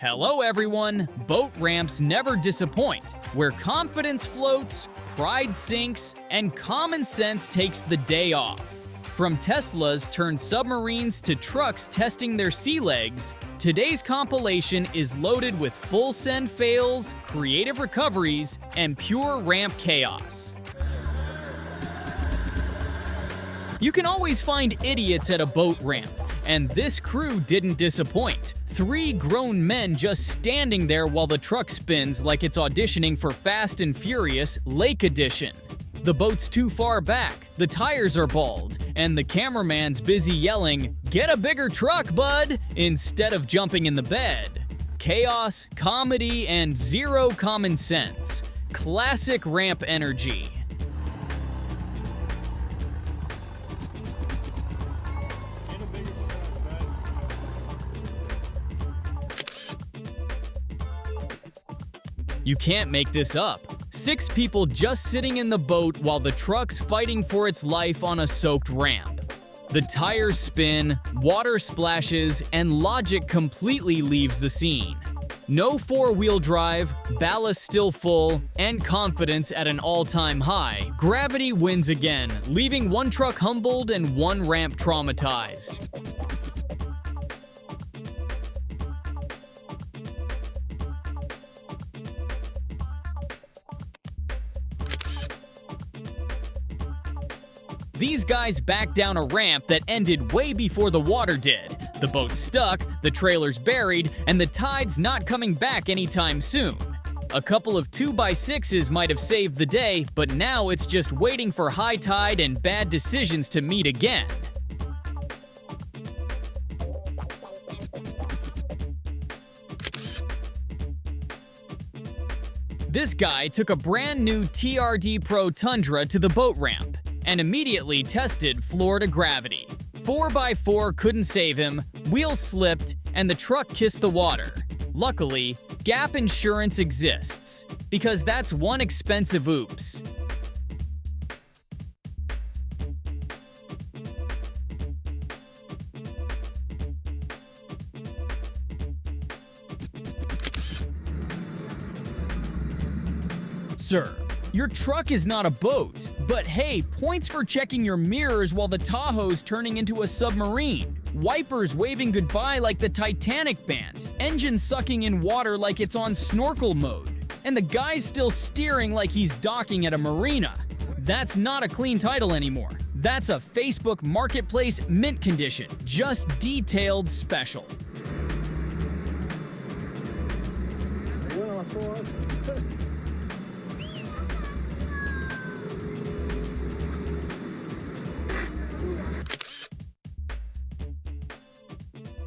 Hello everyone! Boat ramps never disappoint. Where confidence floats, pride sinks, and common sense takes the day off. From Teslas turned submarines to trucks testing their sea legs, today's compilation is loaded with full send fails, creative recoveries, and pure ramp chaos. You can always find idiots at a boat ramp, and this crew didn't disappoint. 3 grown men just standing there while the truck spins like it's auditioning for Fast and Furious Lake Edition. The boat's too far back, the tires are bald, and the cameraman's busy yelling, "Get a bigger truck, bud!" instead of jumping in the bed. Chaos, comedy, and zero common sense. Classic ramp energy. You can't make this up. 6 people just sitting in the boat while the truck's fighting for its life on a soaked ramp. The tires spin, water splashes, and logic completely leaves the scene. No 4-wheel drive, ballast still full, and confidence at an all-time high. Gravity wins again, leaving one truck humbled and one ramp traumatized. These guys backed down a ramp that ended way before the water did. The boat's stuck, the trailer's buried, and the tide's not coming back anytime soon. A couple of 2x6s might have saved the day, but now it's just waiting for high tide and bad decisions to meet again. This guy took a brand new TRD Pro Tundra to the boat ramp and immediately tested floor to gravity. 4x4 couldn't save him, wheels slipped, and the truck kissed the water. Luckily, gap insurance exists, because that's one expensive oops. Sir, your truck is not a boat, but hey, points for checking your mirrors while the Tahoe's turning into a submarine. Wipers waving goodbye like the Titanic band. Engine sucking in water like it's on snorkel mode. And the guy's still steering like he's docking at a marina. That's not a clean title anymore. That's a Facebook Marketplace mint condition, just detailed special.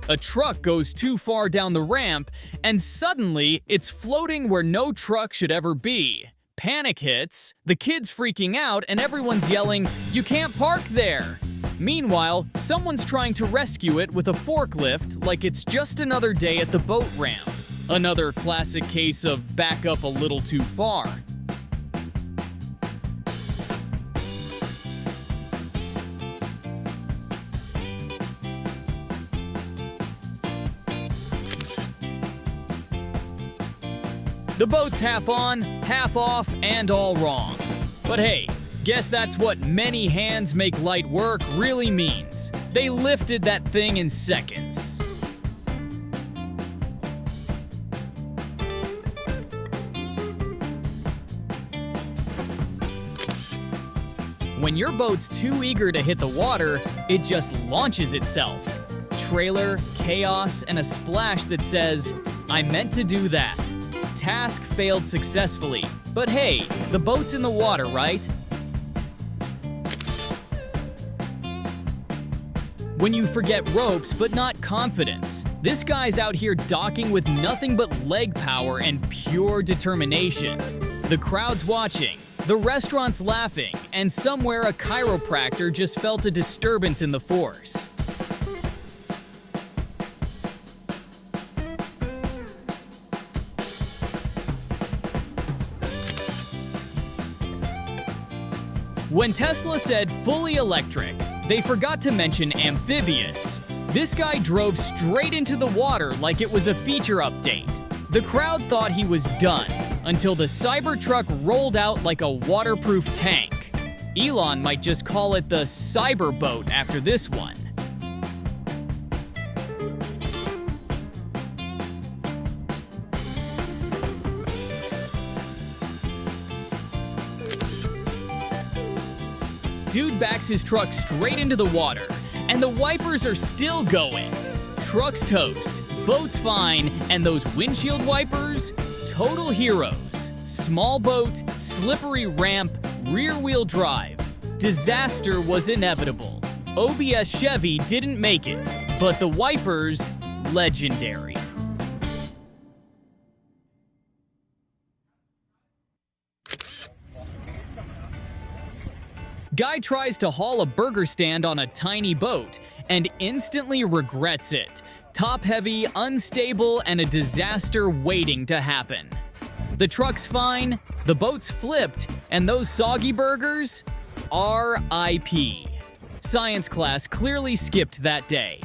A truck goes too far down the ramp, and suddenly it's floating where no truck should ever be. Panic hits, the kid's freaking out, and everyone's yelling, "You can't park there!" Meanwhile, someone's trying to rescue it with a forklift like it's just another day at the boat ramp. Another classic case of back up a little too far. The boat's half on, half off, and all wrong. But hey, guess that's what "many hands make light work" really means. They lifted that thing in seconds. When your boat's too eager to hit the water, it just launches itself. Trailer, chaos, and a splash that says, "I meant to do that." Task failed successfully. But hey, the boat's in the water, right? When you forget ropes but not confidence. This guy's out here docking with nothing but leg power and pure determination. The crowd's watching, the restaurant's laughing, and somewhere a chiropractor just felt a disturbance in the force. When Tesla said fully electric, they forgot to mention amphibious. This guy drove straight into the water like it was a feature update. The crowd thought he was done until the Cybertruck rolled out like a waterproof tank. Elon might just call it the Cyberboat after this one. Dude backs his truck straight into the water, and the wipers are still going. Truck's toast, boat's fine, and those windshield wipers? Total heroes. Small boat, slippery ramp, rear-wheel drive. Disaster was inevitable. OBS Chevy didn't make it, but the wipers, legendary. Guy tries to haul a burger stand on a tiny boat and instantly regrets it. Top-heavy, unstable, and a disaster waiting to happen. The truck's fine, the boat's flipped, and those soggy burgers? R.I.P. Science class clearly skipped that day.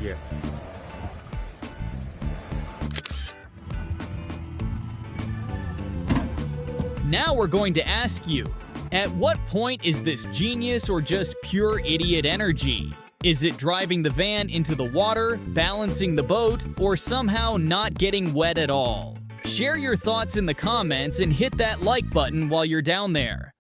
Shit. Now we're going to ask you, at what point is this genius or just pure idiot energy? Is it driving the van into the water, balancing the boat, or somehow not getting wet at all? Share your thoughts in the comments and hit that like button while you're down there.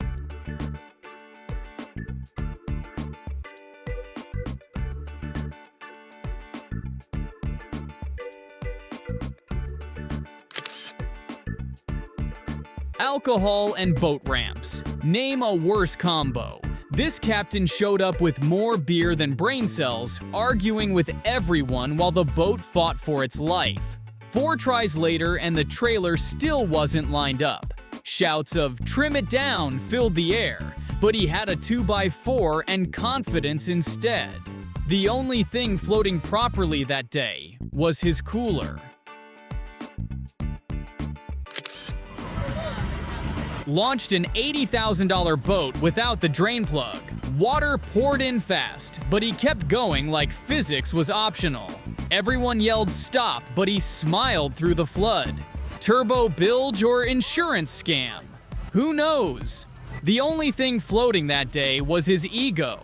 Alcohol and boat ramps. Name a worse combo. This captain showed up with more beer than brain cells, arguing with everyone while the boat fought for its life. 4 tries later and the trailer still wasn't lined up. Shouts of "trim it down" filled the air, but he had a 2x4 and confidence instead. The only thing floating properly that day was his cooler. Launched an $80,000 boat without the drain plug. Water poured in fast, but he kept going like physics was optional. Everyone yelled stop, but he smiled through the flood. Turbo bilge or insurance scam? Who knows? The only thing floating that day was his ego.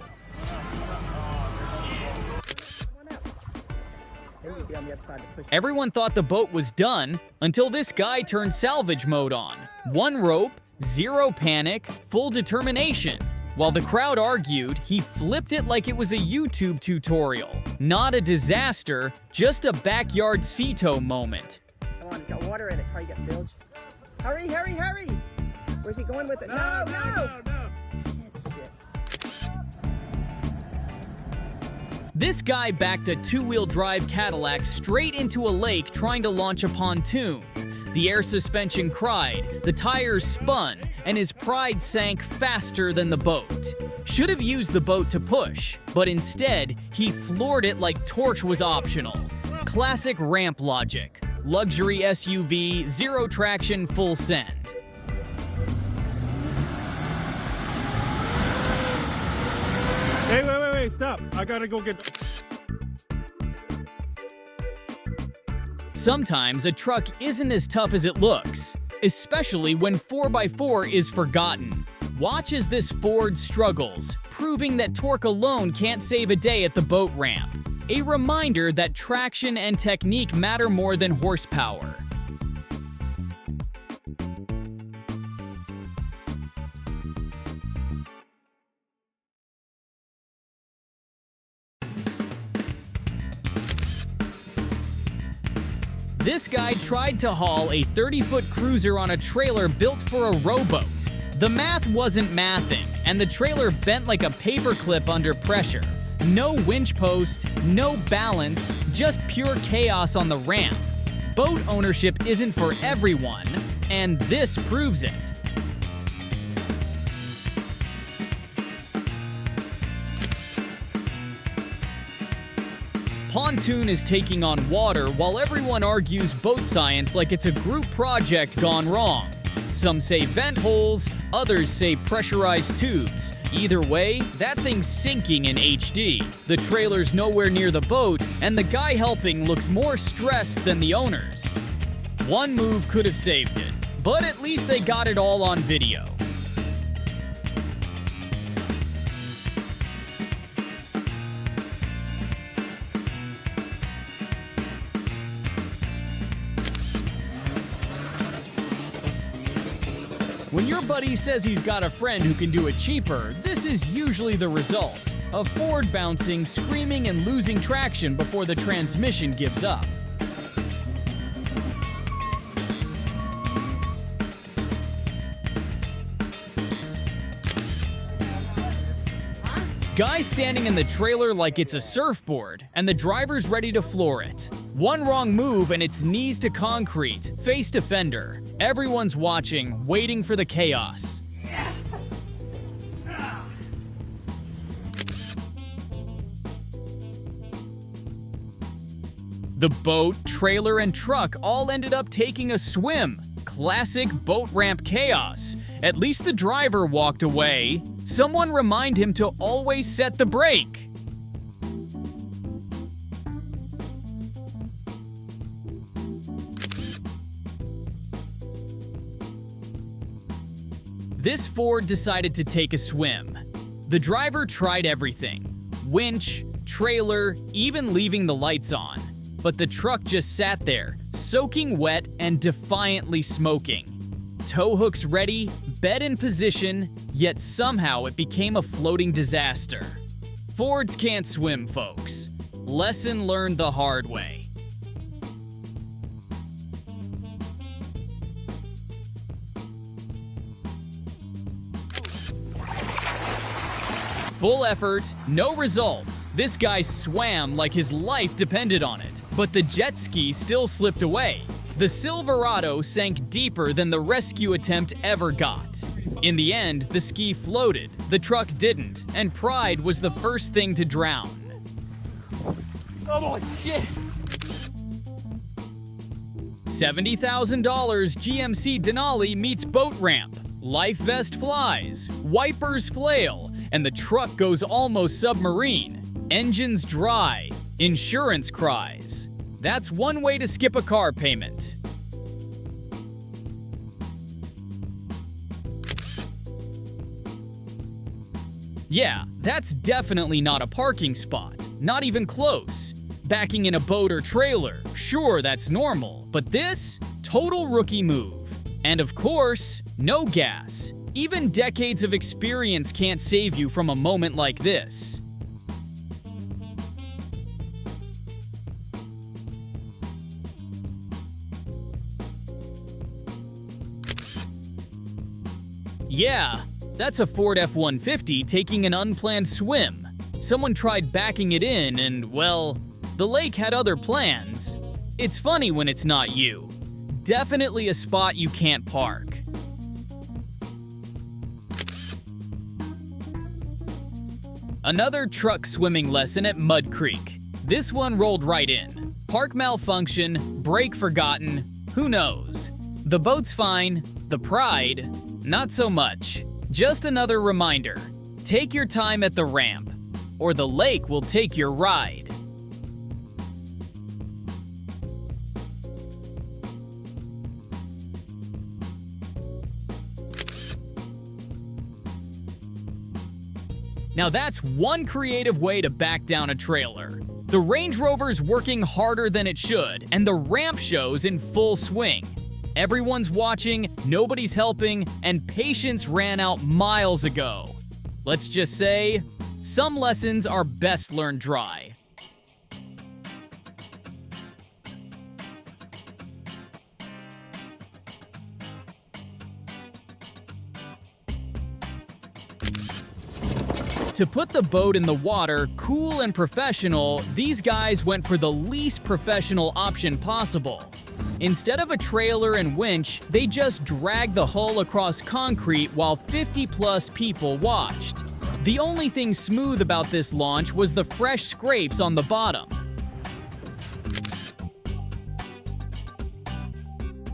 Everyone thought the boat was done until this guy turned salvage mode on. 1 rope, 0 panic, full determination. While the crowd argued, he flipped it like it was a YouTube tutorial. Not a disaster, just a backyard sea tow moment. Come on, it's got water in it. Car, you get bilge. Hurry, hurry, hurry! Where's he going with it? No. Shit. This guy backed a 2-wheel drive Cadillac straight into a lake trying to launch a pontoon. The air suspension cried, the tires spun, and his pride sank faster than the boat. Should have used the boat to push, but instead, he floored it like torch was optional. Classic ramp logic. Luxury SUV, 0 traction, full send. Hey, wait, stop. I gotta go get... Sometimes a truck isn't as tough as it looks, especially when 4x4 is forgotten. Watch as this Ford struggles, proving that torque alone can't save a day at the boat ramp. A reminder that traction and technique matter more than horsepower. This guy tried to haul a 30-foot cruiser on a trailer built for a rowboat. The math wasn't mathing, and the trailer bent like a paperclip under pressure. No winch post, no balance, just pure chaos on the ramp. Boat ownership isn't for everyone, and this proves it. Pontoon is taking on water while everyone argues boat science like it's a group project gone wrong. Some say vent holes, others say pressurized tubes. Either way, that thing's sinking in HD. The trailer's nowhere near the boat, and the guy helping looks more stressed than the owners. One move could have saved it, but at least they got it all on video. When your buddy says he's got a friend who can do it cheaper, this is usually the result. A Ford bouncing, screaming, and losing traction before the transmission gives up. Guy standing in the trailer like it's a surfboard, and the driver's ready to floor it. One wrong move and it's knees to concrete, face to fender. Everyone's watching, waiting for the chaos. The boat, trailer, and truck all ended up taking a swim. Classic boat ramp chaos. At least the driver walked away. Someone remind him to always set the brake. This Ford decided to take a swim. The driver tried everything. Winch, trailer, even leaving the lights on. But the truck just sat there, soaking wet and defiantly smoking. Tow hooks ready, bed in position, yet somehow it became a floating disaster. Fords can't swim, folks. Lesson learned the hard way. Full effort, no results. This guy swam like his life depended on it, but the jet ski still slipped away. The Silverado sank deeper than the rescue attempt ever got. In the end, the ski floated, the truck didn't, and pride was the first thing to drown. Oh shit! $70,000 GMC Denali meets boat ramp. Life vest flies, wipers flail, and the truck goes almost submarine. Engines dry, insurance cries. That's one way to skip a car payment. Yeah, that's definitely not a parking spot. Not even close. Backing in a boat or trailer, sure, that's normal. But this? Total rookie move. And of course, no gas. Even decades of experience can't save you from a moment like this. Yeah, that's a Ford F-150 taking an unplanned swim. Someone tried backing it in and, well, the lake had other plans. It's funny when it's not you. Definitely a spot you can't park. Another truck swimming lesson at Mud Creek. This one rolled right in. Park malfunction, brake forgotten, who knows? The boat's fine, the pride, not so much. Just another reminder, take your time at the ramp, or the lake will take your ride. Now that's one creative way to back down a trailer. The Range Rover's working harder than it should, and the ramp show's in full swing. Everyone's watching, nobody's helping, and patience ran out miles ago. Let's just say, some lessons are best learned dry. To put the boat in the water cool and professional, these guys went for the least professional option possible. Instead of a trailer and winch, they just dragged the hull across concrete while 50+ people watched. The only thing smooth about this launch was the fresh scrapes on the bottom.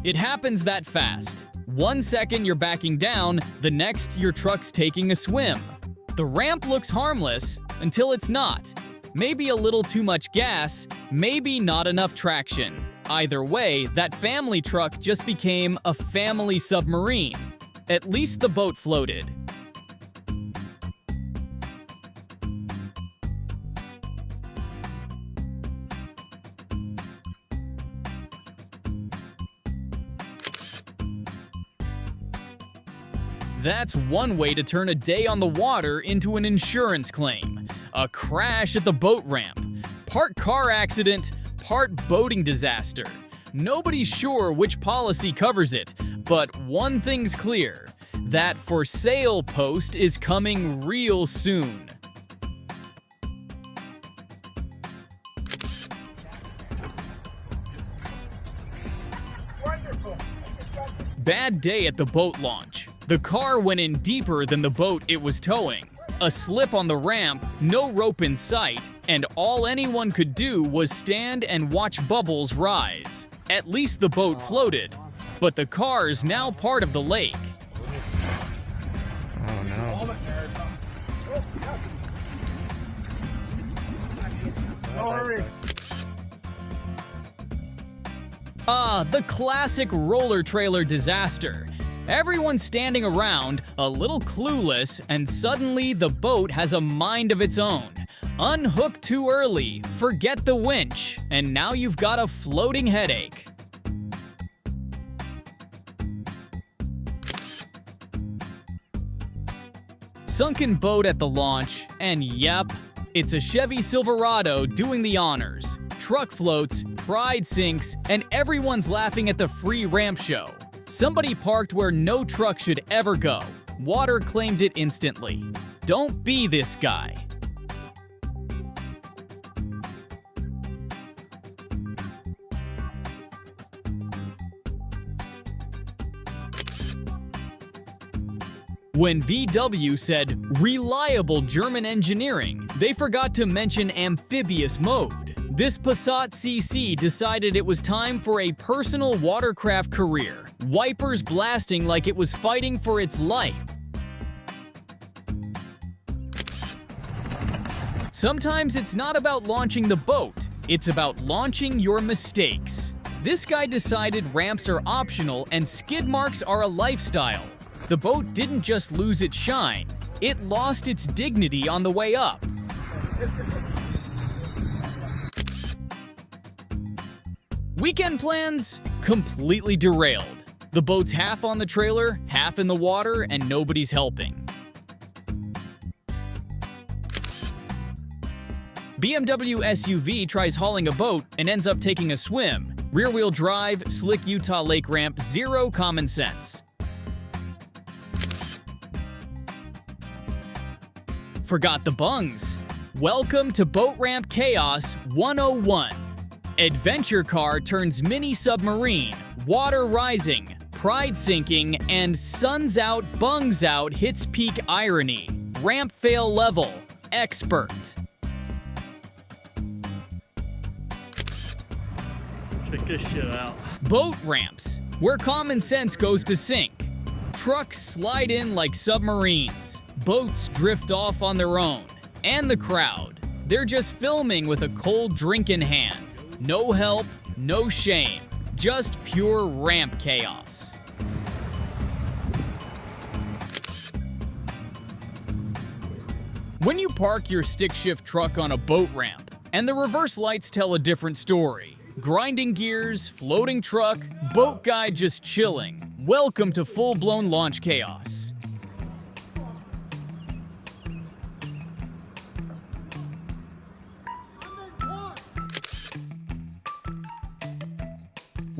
It happens that fast. One second you're backing down, the next your truck's taking a swim. The ramp looks harmless until it's not. Maybe a little too much gas, maybe not enough traction. Either way, that family truck just became a family submarine. At least the boat floated. That's one way to turn a day on the water into an insurance claim. A crash at the boat ramp. Part car accident, part boating disaster. Nobody's sure which policy covers it, but one thing's clear. That for sale post is coming real soon. Bad day at the boat launch. The car went in deeper than the boat it was towing. A slip on the ramp, no rope in sight, and all anyone could do was stand and watch bubbles rise. At least the boat floated, but the car's now part of the lake. Oh no. Oh, hurry. Ah, the classic roller trailer disaster. Everyone's standing around, a little clueless, and suddenly the boat has a mind of its own. Unhook too early, forget the winch, and now you've got a floating headache. Sunken boat at the launch, and yep, it's a Chevy Silverado doing the honors. Truck floats, pride sinks, and everyone's laughing at the free ramp show. Somebody parked where no truck should ever go. Water claimed it instantly. Don't be this guy. When VW said reliable German engineering, they forgot to mention amphibious mode. This Passat CC decided it was time for a personal watercraft career, wipers blasting like it was fighting for its life. Sometimes it's not about launching the boat, it's about launching your mistakes. This guy decided ramps are optional and skid marks are a lifestyle. The boat didn't just lose its shine, it lost its dignity on the way up. Weekend plans completely derailed. The boat's half on the trailer, half in the water, and nobody's helping. BMW SUV tries hauling a boat and ends up taking a swim. Rear-wheel drive, slick Utah lake ramp, zero common sense. Forgot the bungs. Welcome to Boat Ramp Chaos 101. Adventure car turns mini submarine, water rising, pride sinking, and suns out, bungs out hits peak irony. Ramp fail level, expert. Check this shit out. Boat ramps, where common sense goes to sink. Trucks slide in like submarines. Boats drift off on their own. And the crowd. They're just filming with a cold drink in hand. No help, no shame. Just pure ramp chaos. When you park your stick shift truck on a boat ramp, and the reverse lights tell a different story. Grinding gears, floating truck, boat guy just chilling. Welcome to full-blown launch chaos.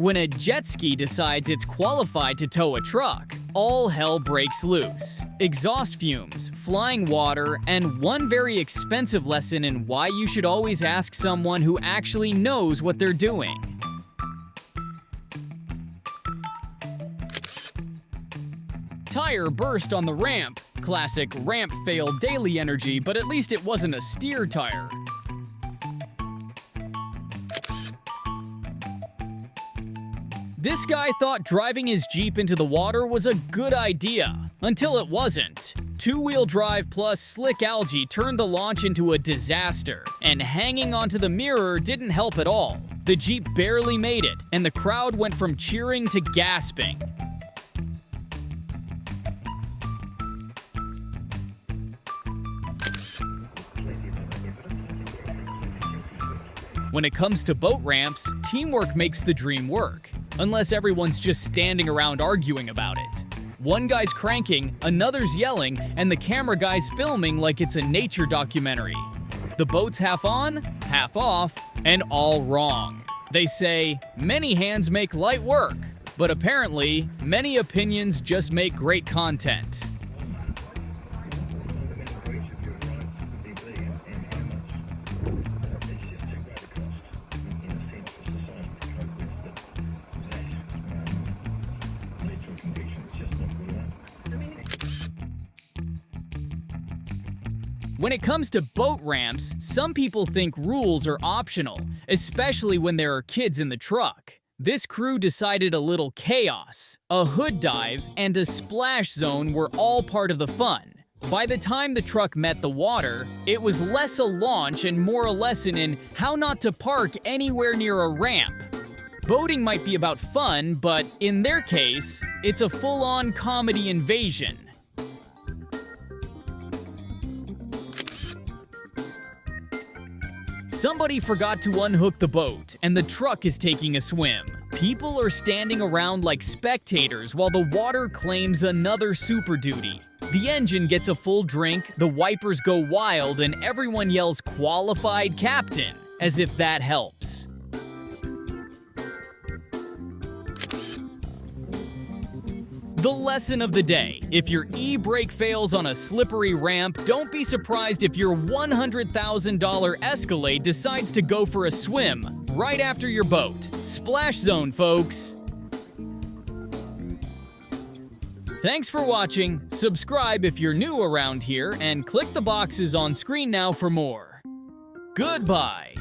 When a jet ski decides it's qualified to tow a truck, all hell breaks loose. Exhaust fumes, flying water, and one very expensive lesson in why you should always ask someone who actually knows what they're doing. Tire burst on the ramp. Classic ramp fail daily energy, but at least it wasn't a steer tire. This guy thought driving his Jeep into the water was a good idea, until it wasn't. Two-wheel drive plus slick algae turned the launch into a disaster, and hanging onto the mirror didn't help at all. The Jeep barely made it, and the crowd went from cheering to gasping. When it comes to boat ramps, teamwork makes the dream work, unless everyone's just standing around arguing about it. One guy's cranking, another's yelling, and the camera guy's filming like it's a nature documentary. The boat's half on, half off, and all wrong. They say, many hands make light work, but apparently, many opinions just make great content. When it comes to boat ramps, some people think rules are optional, especially when there are kids in the truck. This crew decided a little chaos. A hood dive and a splash zone were all part of the fun. By the time the truck met the water, it was less a launch and more a lesson in how not to park anywhere near a ramp. Boating might be about fun, but in their case, it's a full-on comedy invasion. Somebody forgot to unhook the boat, and the truck is taking a swim. People are standing around like spectators while the water claims another Super Duty. The engine gets a full drink, the wipers go wild, and everyone yells "Qualified Captain," as if that helps. The lesson of the day: if your e-brake fails on a slippery ramp, don't be surprised if your $100,000 Escalade decides to go for a swim right after your boat. Splash zone, folks! Thanks for watching. Subscribe if you're new around here, and click the boxes on screen now for more. Goodbye!